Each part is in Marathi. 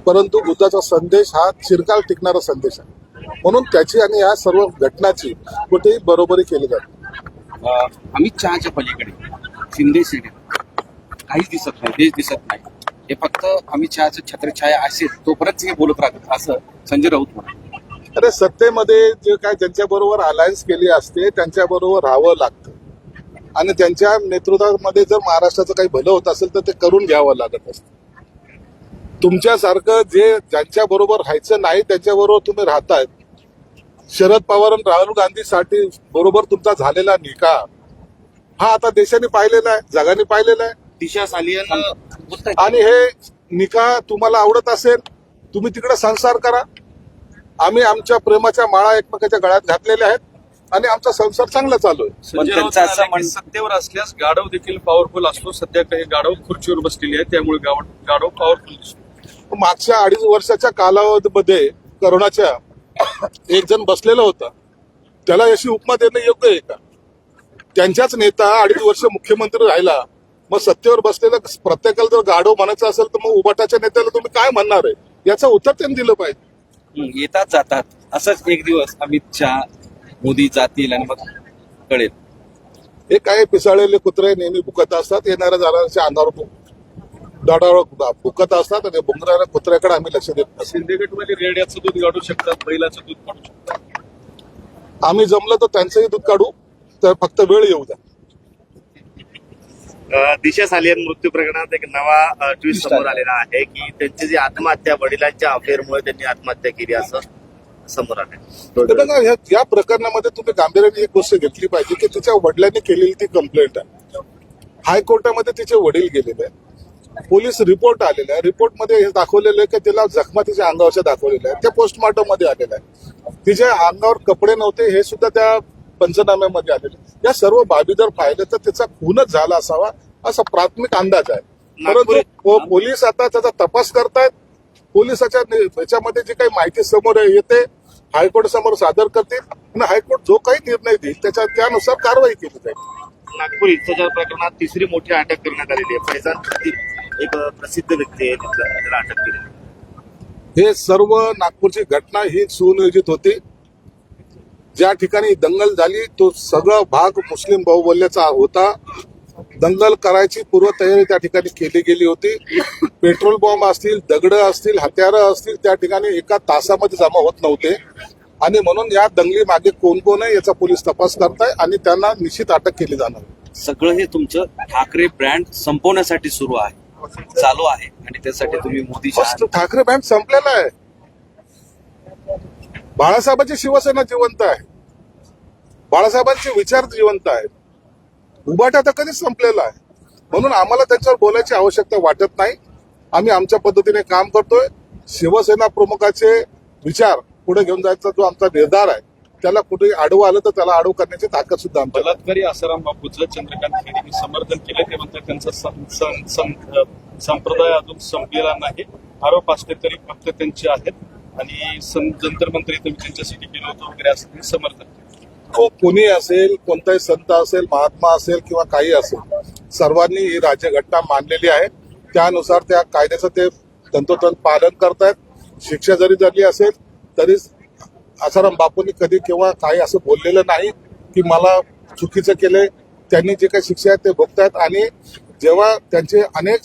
परंतु बुद्धाचा संदेश हा चिरकाल टिकणारा संदेश आहे, म्हणून त्याची आणि या सर्व घटनाची कुठेही बरोबरी केली जाते. अमित शहाच्या पलीकडे शिंदे सेनेत काहीच दिसत नाही, देश दिसत नाही. हे फक्त अमित शहाचं छत्रछाया असेल तोपर्यंत हे बोलत राहतात असं संजय राऊत म्हणाले. अरे सत्तेमध्ये जे काय ज्यांच्याबरोबर अलायन्स केली असते त्यांच्याबरोबर राहावं लागतं आणि त्यांच्या नेतृत्वामध्ये जर महाराष्ट्राचं काही भलं होत असेल तर ते करून घ्यावं लागत असतं. तुमच्यासारखं जे ज्यांच्या बरोबर राहायचं नाही त्यांच्याबरोबर तुम्ही राहतायत. शरद पवार आणि राहुल गांधीसाठी बरोबर तुमचा झालेला निकाह हा आता देशाने पाहिलेला आहे, जगाने पाहिलेला आहे. दिशा सालियन आणि हे निकाह तुम्हाला आवडत असेल तुम्ही तिकडे संसार करा. आम्ही आमच्या प्रेमाच्या माळा एकमेकाच्या गळ्यात घातलेल्या आहेत आणि आमचा संसार चांगला चालू आहे. संजय राऊत म्हणाले की सत्तेवर असल्यास गाढव देखील पॉवरफुल असतो. सध्या काही गाढव खुर्चीवर बसलेली आहे त्यामुळे गाढव पॉवरफुल दिसतो. मागच्या 2.5 वर्षाच्या कालावधीमध्ये करोनाच्या एक जण बसलेला होता, त्याला अशी उपमा देणं योग्य आहे का? त्यांच्याच नेता 2.5 वर्ष मुख्यमंत्री राहिला, मग सत्तेवर बसलेला प्रत्येकाला जर गाढव म्हणायचं असेल तर मग उबाटाच्या नेत्याला तुम्ही काय म्हणणार आहे याचं उत्तर त्यांनी दिलं पाहिजे. येतात जातात असंच एक दिवस अमित शहा मोदी जातील आणि मग कळेल. हे काय पिसाळलेले कुत्रे नेहमी भुकत असतात, येणाऱ्या जाणाऱ्याच्या अंगावर दाडावर भुकत असतात आणि बुंगणाऱ्या कुत्र्याकडे आम्ही लक्ष देत नाही. शिंदे गटमध्ये रेड्याचं दूध काढू शकतात, बैलाचं दूध काढू शकतात. आम्ही जमलं तर त्यांचंही दूध काढू, तर फक्त वेळ येऊ द्या. दिशा सालियन मृत्यू प्रकरणात एक नवा ट्विस्ट समोर आलेला आहे की त्यांची जी आत्महत्या वडिलांच्या अफेअरमुळे त्यांनी आत्महत्या केली असं समोर आलंय. तर बघा या प्रकरणामध्ये तुम्ही गांभीर्याने एक गोष्ट घेतली पाहिजे की तिच्या वडिलांनी केलेली ती कंप्लेंट आहे. हायकोर्टामध्ये तिचे वडील गेलेले आहे, पोलीस रिपोर्ट आलेला आहे, रिपोर्टमध्ये हे दाखवलेलं आहे की तिला जखमा तिच्या अंगावरच्या दाखवलेल्या आहेत, त्या पोस्टमॉर्टम मध्ये आलेल्या आहे. तिच्या अंगावर कपडे नव्हते हे सुद्धा त्या पंचनाम्यामध्ये आलेले. या सर्व बाबी जर पाहिलं तर त्याचा खूनच झाला असावा असा प्राथमिक अंदाज आहे. परंतु पोलीस आता त्याचा तपास करतायत. पोलिसाच्या याच्यामध्ये जी काही माहिती समोर येते हायकोर्ट समोर सादर करतील आणि हायकोर्ट जो काही निर्णय देईल त्यानुसार कारवाई केली जाईल. नागपूर हिंसाचार प्रकरणात तिसरी मोठी अटक करण्यात आलेली आहे. फैजान खतीब एक प्रसिद्ध व्यक्ती आहे, त्याला अटक केली. हे सर्व नागपूरची घटना ही सुनियोजित होती. ज्या ठिकाणी दंगल झाली तो सगळा भाग मुस्लिम बाहुबल्याचा होता. दंगल करायची पूर्वतयारी त्या ठिकाणी केली गेली होती. पेट्रोल बॉम्ब असतील, दगड असतील, हत्यारं असतील त्या ठिकाणी एका तासामध्ये जमा होत नव्हते आणि म्हणून या दंगली मागे कोण कोण आहे याचा पोलीस तपास करताय आणि त्यांना निश्चित अटक केली जाणार. सगळं हे तुमचं ठाकरे ब्रँड संपवण्यासाठी सुरू आहे, चालू आहे आणि त्यासाठी तुम्ही मोदी ठाकरे बँड संपलेला आहे. बाळासाहेबांची शिवसेना जिवंत आहे, बाळासाहेबांचे विचार जिवंत आहेत. उभाटा तर कधीच संपलेला आहे, म्हणून आम्हाला त्याच्यावर बोलायची आवश्यकता वाटत नाही. आम्ही आमच्या पद्धतीने काम करतोय. शिवसेना प्रमुखाचे विचार पुढे घेऊन जायचा जो आमचा निर्धार आहे त्याला कुठे आडवं आलं तर त्याला आडवं करण्याची ताकद सुद्धा आमच्या. बलात्कारी आसाराम बापूचं चंद्रकांत खैरेंनी समर्थन केलं. ते म्हणतात त्यांचा संप्रदाय अजून संपलेला नाही. आरोप असले तरी फक्त त्यांचे आहेत आणि जंतर मंत्र इथं त्यांच्यासाठी केलं होतं वगैरे असं त्यांनी समर्थन केलं. कोणी असेल, कोणताही संत असेल, महात्मा असेल किंवा काही असेल, सर्वांनी ही राज्यघटना मानलेली आहे. त्यानुसार त्या कायद्याचं ते तंतोतंत पालन करतायत. शिक्षा जरी झाली असेल तरी आसाराम बापूंनी कधी किंवा काही असं बोललेलं नाही की मला चुकीचं केलंय. त्यांनी जे काही शिक्षा आहेत ते भोगतायत आणि जेव्हा त्यांचे अनेक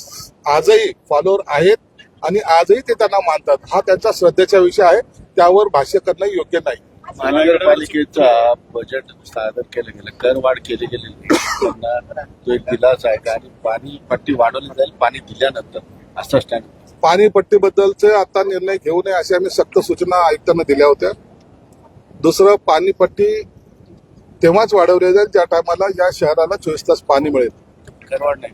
आजही फॉलोअर आहेत आणि आजही ते त्यांना मानतात, हा त्यांचा श्रद्धेचा विषय आहे. त्यावर भाष्य करणं योग्य नाही. महानगरपालिकेचा बजेट सादर केलं गेलं, करवाढ केली गेलेली त्यांना तो एक दिलासा आहे का? आणि पाणी पट्टी वाढवली जाईल पाणी दिल्यानंतर असं स्टँड. पाणीपट्टीबद्दलचे आता निर्णय घेऊ नये अशा आम्ही सक्त सूचना आयुक्तांना दिल्या होत्या. दुसरं, पाणीपट्टी तेव्हाच वाढवली जाईल ज्या टायमाला या शहराला 24 तास पाणी मिळेल. करवाढ नाही,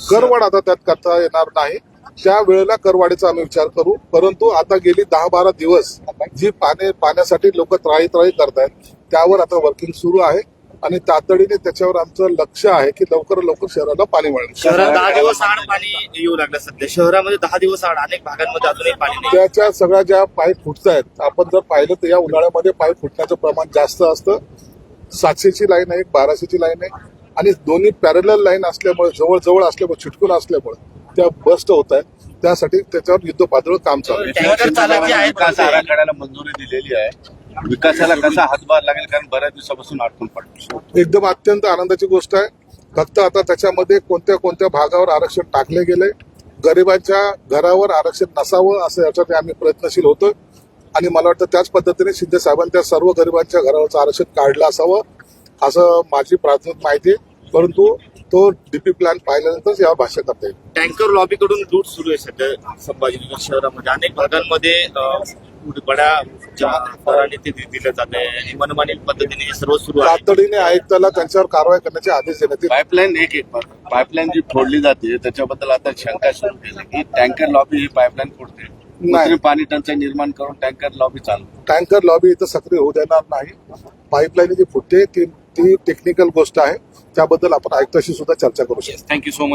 करवाढ आता त्यात करता येणार नाही. त्या वेळेला करवाढीचा आम्ही विचार करू. परंतु आता गेली 10-12 दिवस जी पाण्यासाठी लोक त्राही करतायत त्यावर आता वर्किंग सुरू आहे आणि तातडीने त्याच्यावर आमचं लक्ष आहे की लवकर शहराला पाणी मिळेल. शहरात 10 दिवस आड पाणी येऊ लागलं. सध्या शहरामध्ये 10 दिवस आड अनेक भागांमध्ये अजूनही पाणी नाही. त्याच्या सगळ्या ज्या पाईप फुटतायत आपण जर पाहिलं तर या उन्हाळ्यामध्ये पाईप फुटण्याचं प्रमाण जास्त असतं. 700ची लाईन आहे, 1200ची लाईन आहे आणि दोन्ही पॅरलल लाईन असल्यामुळे जवळ असल्यामुळे चिटकून असल्यामुळे त्या बस्ट होत आहेत. त्यासाठी त्याच्यावर युद्धपातळीवर काम चालू आहे. टँकर चालक जे आहेत विकास आराखड्याला मंजुरी दिलेली आहे. विकासाला कसा हातभार लागेल, कारण बऱ्याच दिवसापासून अडकून पडतो. एकदम अत्यंत आनंदाची गोष्ट आहे. फक्त आता त्याच्यामध्ये कोणत्या कोणत्या भागावर आरक्षण टाकले गेले, गरिबांच्या घरावर आरक्षण नसावं असं याच्यात आम्ही प्रयत्नशील होतो. आणि मला वाटतं त्याच पद्धतीने शिंदे साहेबांनी त्या सर्व गरिबांच्या घरावरचं आरक्षण काढलं असावं असं माझी प्राथमिक माहिती आहे. परंतु तो डीपी प्लॅन पाहिल्यानंतर यावर भाष्य करता येईल. टँकर लॉबीकडून लूट सुरू आहे सध्या संभाजीनगर शहरामध्ये अनेक भागांमध्ये बड्या दराने ते दिलं जात आहे आणि मनमानी पद्धतीने हे सर्व सुरू आहे. तातडीने आयुक्ताला त्यांच्यावर कारवाई करण्याचे आदेश देण्यात येईल. पाईपलाईन जी फोडली जाते त्याच्याबद्दल आता शंका सुरू केली की टँकर लॉबी ही पाईपलाईन फोडते. कृत्रिम पाणी टंचाई निर्माण करून टँकर लॉबी चालू. टँकर लॉबी इथं सक्रिय होऊ देणार नाही. पाईपलाईन जी फुटते ती टेक्निकल गोष्ट आहे. त्याबद्दल आपण आयुक्ताशी सुद्धा चर्चा करू शकतो. Thank you so much.